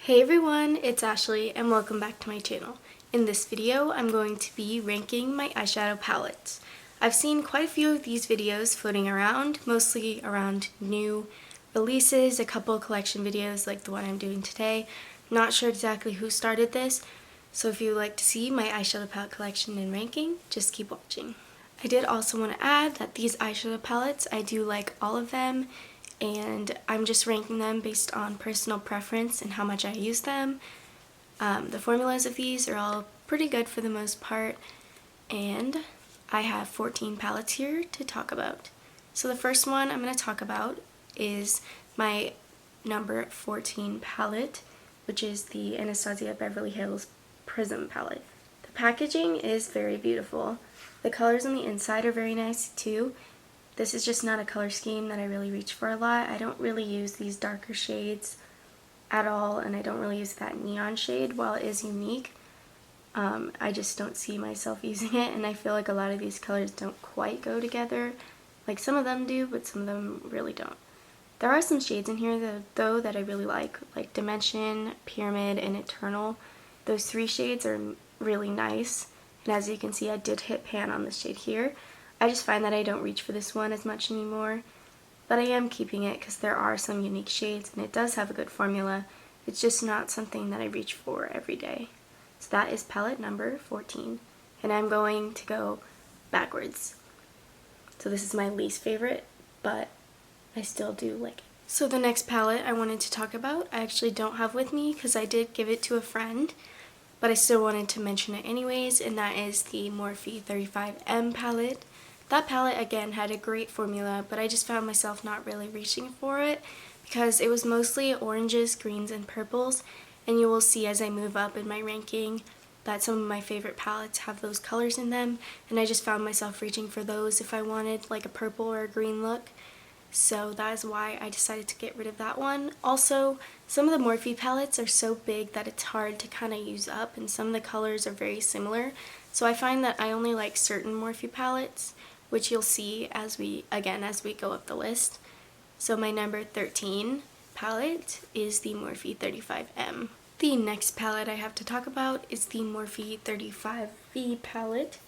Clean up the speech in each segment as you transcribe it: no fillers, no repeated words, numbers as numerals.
Hey everyone, it's Ashley and welcome back to my channel. In this video, I'm going to be ranking my eyeshadow palettes. I've seen quite a few of these videos floating around, mostly around new releases, a couple of collection videos like the one I'm doing today. Not sure exactly who started this, so if you would like to see my eyeshadow palette collection and ranking, just keep watching. I did also want to add that these eyeshadow palettes, I do like all of them, and I'm just ranking them based on personal preference and how much I use them. The formulas of these are all pretty good for the most part, and I have 14 palettes here to talk about. So the first one I'm going to talk about is my number 14 palette, which is the Anastasia Beverly Hills Prism palette. The packaging is very beautiful. The colors on the inside are very nice too. This is just not a color scheme that I really reach for a lot. I don't really use these darker shades at all, and I don't really use that neon shade. While it is unique, I just don't see myself using it, and I feel like a lot of these colors don't quite go together. Like some of them do, but some of them really don't. There are some shades in here though that I really like Dimension, Pyramid, and Eternal. Those three shades are really nice, and as you can see, I did hit pan on this shade here. I just find that I don't reach for this one as much anymore, but I am keeping it because there are some unique shades and it does have a good formula. It's just not something that I reach for every day. So that is palette number 14, and I'm going to go backwards. So this is my least favorite, but I still do like it. So the next palette I wanted to talk about, I actually don't have with me because I did give it to a friend, but I still wanted to mention it anyways, and that is the Morphe 35M palette. That palette, again, had a great formula, but I just found myself not really reaching for it because it was mostly oranges, greens, and purples, and you will see as I move up in my ranking that some of my favorite palettes have those colors in them, and I just found myself reaching for those if I wanted like a purple or a green look. So that is why I decided to get rid of that one. Also, some of the Morphe palettes are so big that it's hard to kind of use up, and some of the colors are very similar. So I find that I only like certain Morphe palettes, which you'll see as we go up the list. So my number 13 palette is the Morphe 35M. The next palette I have to talk about is the Morphe 35V palette,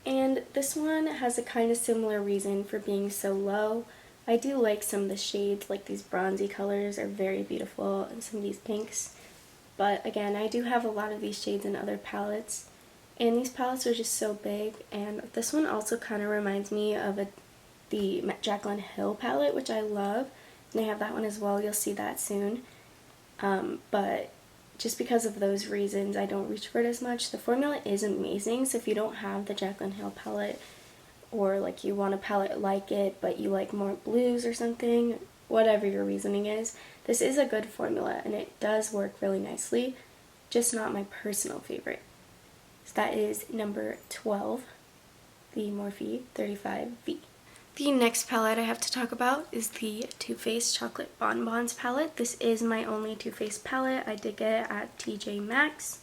and this one has a kind of similar reason for being so low. I do like some of the shades, like these bronzy colors are very beautiful, and some of these pinks, but again, I do have a lot of these shades in other palettes. And these palettes are just so big, and this one also kind of reminds me of the Jacqueline Hale palette, which I love, and I have that one as well. You'll see that soon. But just because of those reasons, I don't reach for it as much. The formula is amazing, so if you don't have the Jacqueline Hale palette, or like you want a palette like it, but you like more blues or something, whatever your reasoning is, this is a good formula, and it does work really nicely, just not my personal favorite. So that is number 12, the Morphe 35V. The next palette I have to talk about is the Too Faced Chocolate Bonbons palette. This is my only Too Faced palette. I did get it at TJ Maxx,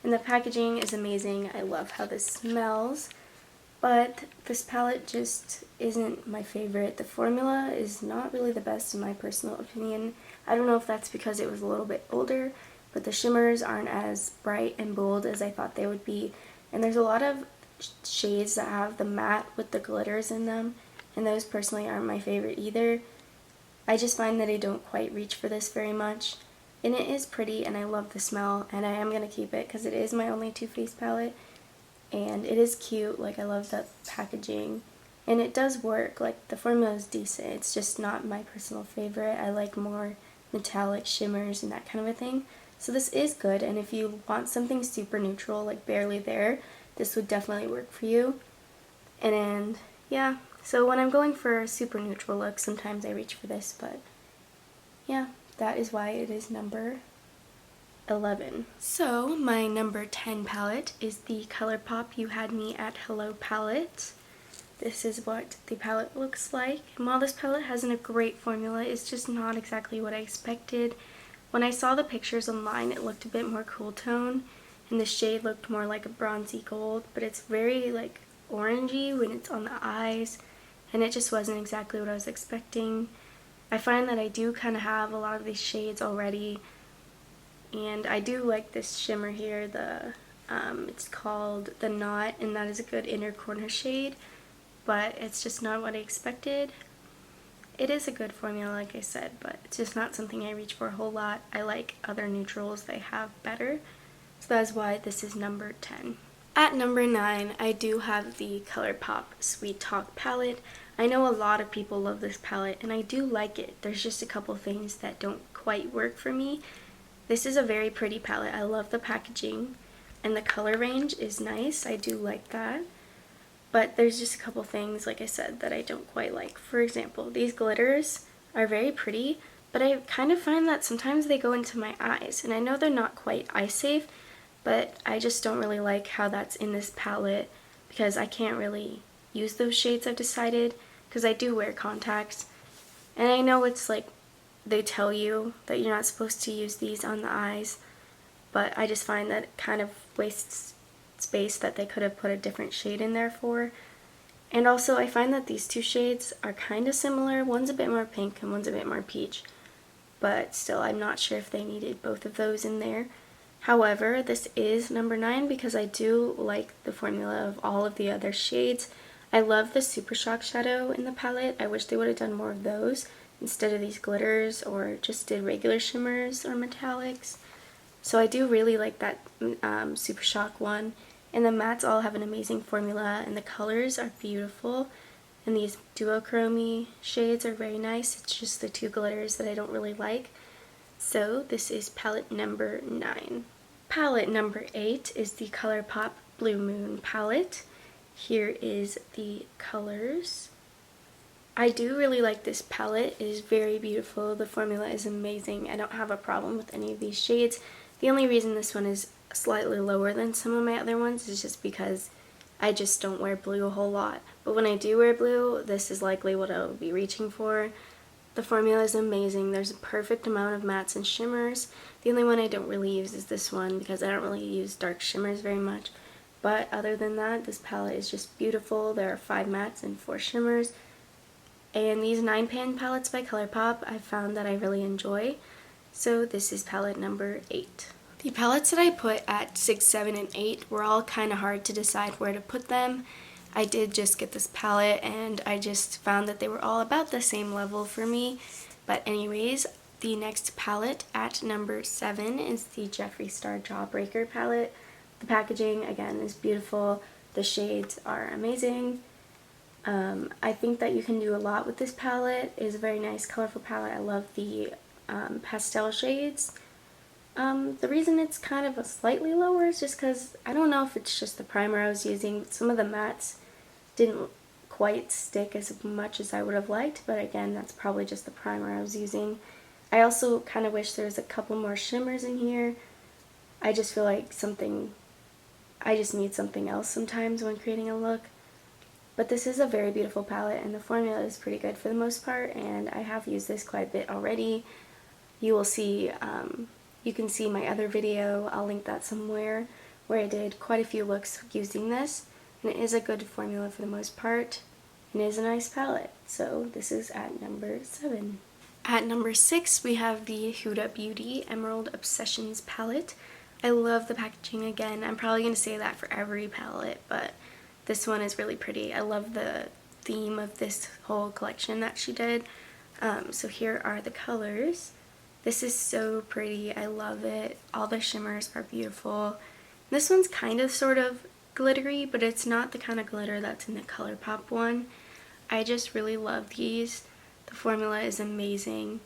and the packaging is amazing. I love how this smells, but this palette just isn't my favorite. The formula is not really the best in my personal opinion. I don't know if that's because it was a little bit older, but the shimmers aren't as bright and bold as I thought they would be, and there's a lot of shades that have the matte with the glitters in them, and those personally aren't my favorite either. I just find that I don't quite reach for this very much, and it is pretty and I love the smell, and I am going to keep it because it is my only Too Faced palette, and it is cute. Like, I love the packaging, and it does work. Like, the formula is decent, it's just not my personal favorite. I like more metallic shimmers and that kind of a thing. So this is good, and if you want something super neutral, like Barely There, this would definitely work for you. And yeah, so when I'm going for a super neutral look, sometimes I reach for this, but yeah, that is why it is number 11. So my number 10 palette is the Colorpop You Had Me at Hello palette. This is what the palette looks like, and while this palette has a great formula, it's just not exactly what I expected. When I saw the pictures online, it looked a bit more cool tone, and the shade looked more like a bronzy gold, but it's very like orangey when it's on the eyes, and it just wasn't exactly what I was expecting. I find that I do kind of have a lot of these shades already, and I do like this shimmer here. It's called The Knot, and that is a good inner corner shade, but it's just not what I expected. It is a good formula, like I said, but it's just not something I reach for a whole lot. I like other neutrals they have better, so that's why this is number 10. At number 9, I do have the Colourpop We Talked palette. I know a lot of people love this palette, and I do like it. There's just a couple things that don't quite work for me. This is a very pretty palette. I love the packaging, and the color range is nice. I do like that. But there's just a couple things, like I said, that I don't quite like. For example, these glitters are very pretty, but I kind of find that sometimes they go into my eyes. And I know they're not quite eye safe, but I just don't really like how that's in this palette because I can't really use those shades, I've decided, because I do wear contacts. And I know it's like they tell you that you're not supposed to use these on the eyes, but I just find that it kind of wastes space that they could have put a different shade in there for. And also I find that these two shades are kind of similar. One's a bit more pink and one's a bit more peach, but still I'm not sure if they needed both of those in there. However, this is number 9 because I do like the formula of all of the other shades. I love the Super Shock shadow in the palette. I wish they would have done more of those instead of these glitters, or just did regular shimmers or metallics. So I do really like that Super Shock one. And the mattes all have an amazing formula, and the colors are beautiful. And these duochrome shades are very nice. It's just the two glitters that I don't really like. So this is palette number 9. Palette number 8 is the Colourpop Blue Moon palette. Here is the colors. I do really like this palette. It is very beautiful. The formula is amazing. I don't have a problem with any of these shades. The only reason this one is slightly lower than some of my other ones is just because I just don't wear blue a whole lot. But when I do wear blue, this is likely what I'll be reaching for. The formula is amazing. There's a perfect amount of mattes and shimmers. The only one I don't really use is this one because I don't really use dark shimmers very much. But other than that, this palette is just beautiful. There are 5 mattes and 4 shimmers. And these 9-pan palettes by Colourpop I found that I really enjoy. So this is palette number 8. The palettes that I put at 6, 7, and 8 were all kind of hard to decide where to put them. I did just get this palette and I just found that they were all about the same level for me. But anyways, the next palette at number 7 is the Jeffree Star Jawbreaker palette. The packaging, again, is beautiful. The shades are amazing. I think that you can do a lot with this palette. It is a very nice, colorful palette. I love the pastel shades. The reason it's kind of a slightly lower is just because I don't know if it's just the primer I was using. Some of the mattes didn't quite stick as much as I would have liked, but again, that's probably just the primer I was using. I also kind of wish there was a couple more shimmers in here. I just feel like I just need something else sometimes when creating a look. But this is a very beautiful palette, and the formula is pretty good for the most part, and I have used this quite a bit already. You will see, you can see my other video, I'll link that somewhere, where I did quite a few looks using this, and it is a good formula for the most part, and it is a nice palette. So this is at number 7. At number 6, we have the Huda Beauty Emerald Obsessions palette. I love the packaging again. I'm probably going to say that for every palette, but this one is really pretty. I love the theme of this whole collection that she did. So here are the colors. This is so pretty. I love it. All the shimmers are beautiful. This one's kind of sort of glittery, but it's not the kind of glitter that's in the Colourpop one. I just really love these. The formula is amazing.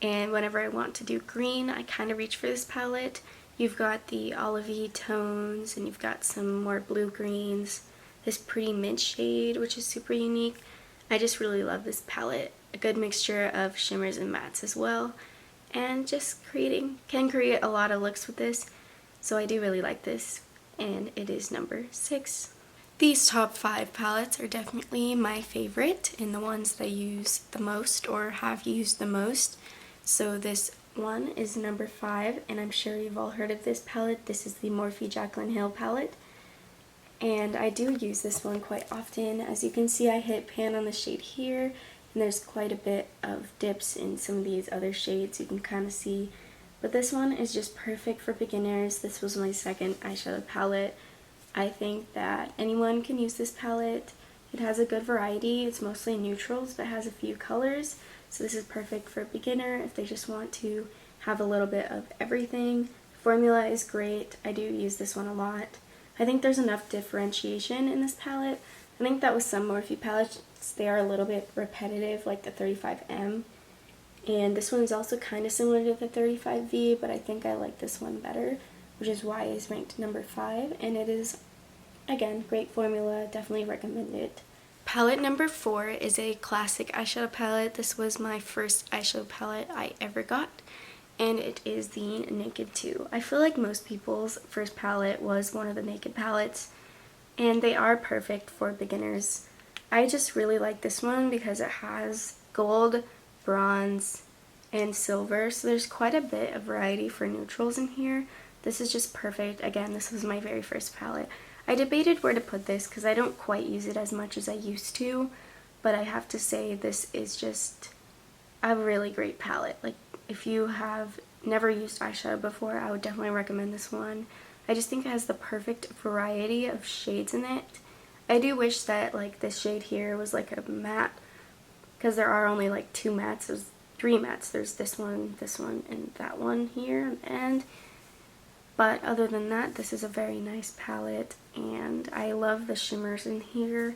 And whenever I want to do green, I kind of reach for this palette. You've got the olivey tones, and you've got some more blue greens. This pretty mint shade, which is super unique. I just really love this palette. A good mixture of shimmers and mattes as well. And just can create a lot of looks with this. So I do really like this. And it is number 6. These top 5 palettes are definitely my favorite and the ones that I use the most or have used the most. So this one is number 5, and I'm sure you've all heard of this palette. This is the Morphe Jacqueline Hale palette. And I do use this one quite often. As you can see, I hit pan on the shade here, and there's quite a bit of dips in some of these other shades. You can kind of see But this one is just perfect for beginners. This was my second eyeshadow palette. I think that anyone can use this palette. It has a good variety. It's mostly neutrals, but has a few colors. So this is perfect for a beginner if they just want to have a little bit of everything. Formula is great. I do use this one a lot. I think there's enough differentiation in this palette. I think that with some Morphe palettes, they are a little bit repetitive, like the 35M. And this one is also kind of similar to the 35V, but I think I like this one better, which is why it's ranked number 5. And it is, again, great formula. Definitely recommend it. Palette number 4 is a classic eyeshadow palette. This was my first eyeshadow palette I ever got, and it is the Naked 2. I feel like most people's first palette was one of the Naked palettes, and they are perfect for beginners. I just really like this one because it has gold, bronze, and silver, so there's quite a bit of variety for neutrals in here. This is just perfect. Again, this was my very first palette. I debated where to put this because I don't quite use it as much as I used to, but I have to say this is just a really great palette. Like, if you have never used eyeshadow before, I would definitely recommend this one. I just think it has the perfect variety of shades in it. I do wish that like this shade here was like a matte, because there are only like 2 mattes. There's 3 mattes. There's this one, and that one here on the end. But other than that, this is a very nice palette, and I love the shimmers in here.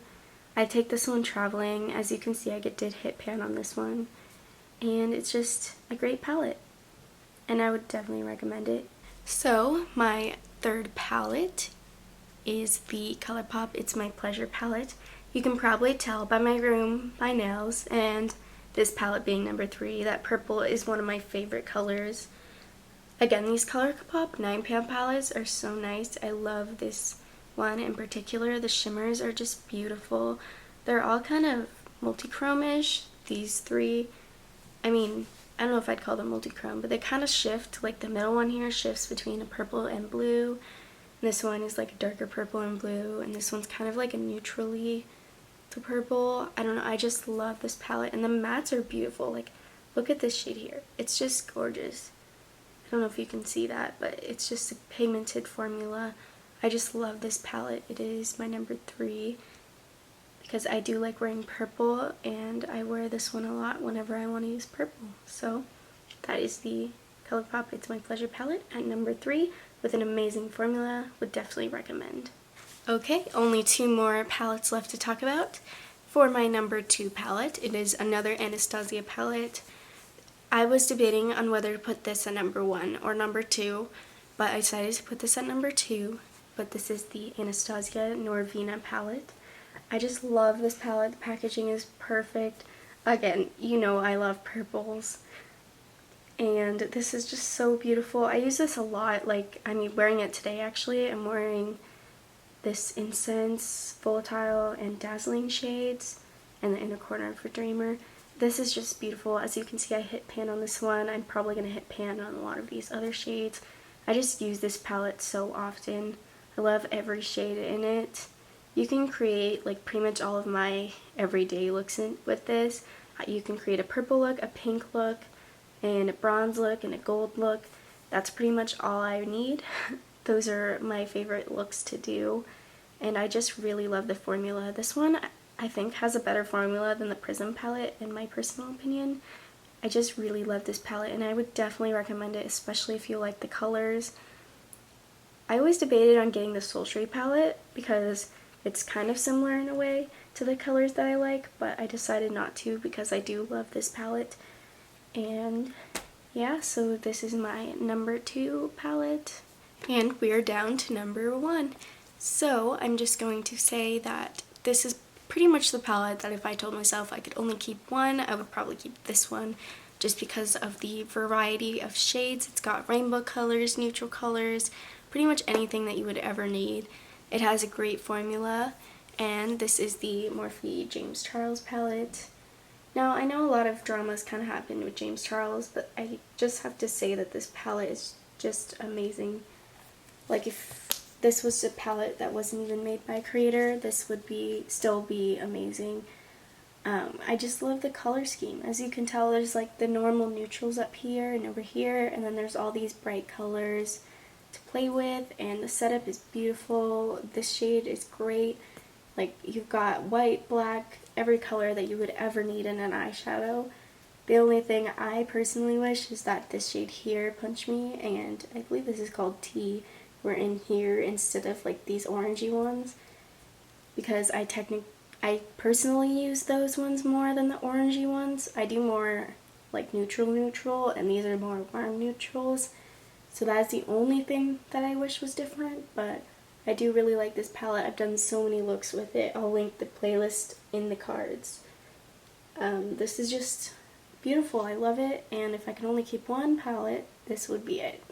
I take this one traveling. As you can see, I did hit pan on this one, and it's just a great palette, and I would definitely recommend it. So my third palette is the Colourpop It's My Pleasure palette. You can probably tell by my room, my nails, and this palette being number 3, that purple is one of my favorite colors. Again, these Colourpop 9-pan palettes are so nice. I love this one in particular. The shimmers are just beautiful. They're all kind of multichrome-ish, these 3. I mean, I don't know if I'd call them multichrome, but they kind of shift. Like the middle one here shifts between a purple and blue. This one is like a darker purple and blue, and this one's kind of like a neutrally to purple. I don't know, I just love this palette, and the mattes are beautiful. Like, look at this shade here. It's just gorgeous. I don't know if you can see that, but it's just a pigmented formula. I just love this palette. It is my number 3 because I do like wearing purple, and I wear this one a lot whenever I want to use purple. So that is the Colourpop It's My Pleasure palette at number 3 with an amazing formula. Would definitely recommend. Okay, only 2 more palettes left to talk about. For my number 2 palette, it is another Anastasia palette. I was debating on whether to put this at number 1 or number 2, but I decided to put this at number 2. But this is the Anastasio Norvina palette. I just love this palette. The packaging is perfect. Again, you know I love purples. And this is just so beautiful. I use this a lot. Like, I'm wearing it today actually. I'm wearing this Incense, Volatile, and Dazzling shades, and the inner corner for Dreamer. This is just beautiful. As you can see, I hit pan on this one. I'm probably going to hit pan on a lot of these other shades. I just use this palette so often. I love every shade in it. You can create like pretty much all of my everyday looks with this. You can create a purple look, a pink look, and a bronze look, and a gold look. That's pretty much all I need. Those are my favorite looks to do, and I just really love the formula. This one I think has a better formula than the Prism palette in my personal opinion. I just really love this palette, and I would definitely recommend it, especially if you like the colors. I always debated on getting the Sultry palette because it's kind of similar in a way to the colors that I like, but I decided not to because I do love this palette. And yeah, so this is my number 2 palette. And we're down to number 1. So I'm just going to say that this is pretty much the palette that if I told myself I could only keep one, I would probably keep this one, just because of the variety of shades. It's got rainbow colors, neutral colors, pretty much anything that you would ever need. It has a great formula, and this is the Morphe James Charles palette. Now, I know a lot of dramas kind of happened with James Charles, but I just have to say that this palette is just amazing. Like, if this was a palette that wasn't even made by a creator, this would still be amazing. I just love the color scheme. As you can tell, there's like the normal neutrals up here and over here, and then there's all these bright colors to play with, and the setup is beautiful. This shade is great. Like, you've got white, black, every color that you would ever need in an eyeshadow. The only thing I personally wish is that this shade here, Punch Me, and I believe this is called Tea, were in here instead of like these orangey ones, because I personally use those ones more than the orangey ones. I do more like neutral, and these are more warm neutrals. So that's the only thing that I wish was different, but I do really like this palette. I've done so many looks with it. I'll link the playlist in the cards. This is just beautiful. I love it, and if I can only keep one palette, this would be it.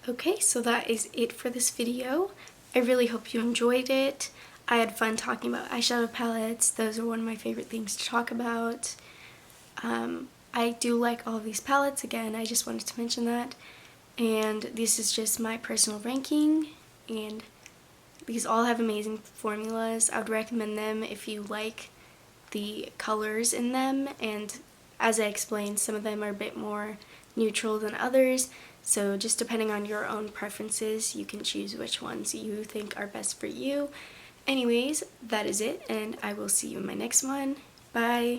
Okay, so that is it for this video. I really hope you enjoyed it. I had fun talking about eyeshadow palettes. Those are one of my favorite things to talk about. I do like all of these palettes. Again, I just wanted to mention that. And this is just my personal ranking, and these all have amazing formulas. I would recommend them if you like the colors in them, and as I explained, some of them are a bit more neutral than others, so just depending on your own preferences, you can choose which ones you think are best for you. Anyways, that is it, and I will see you in my next one. Bye!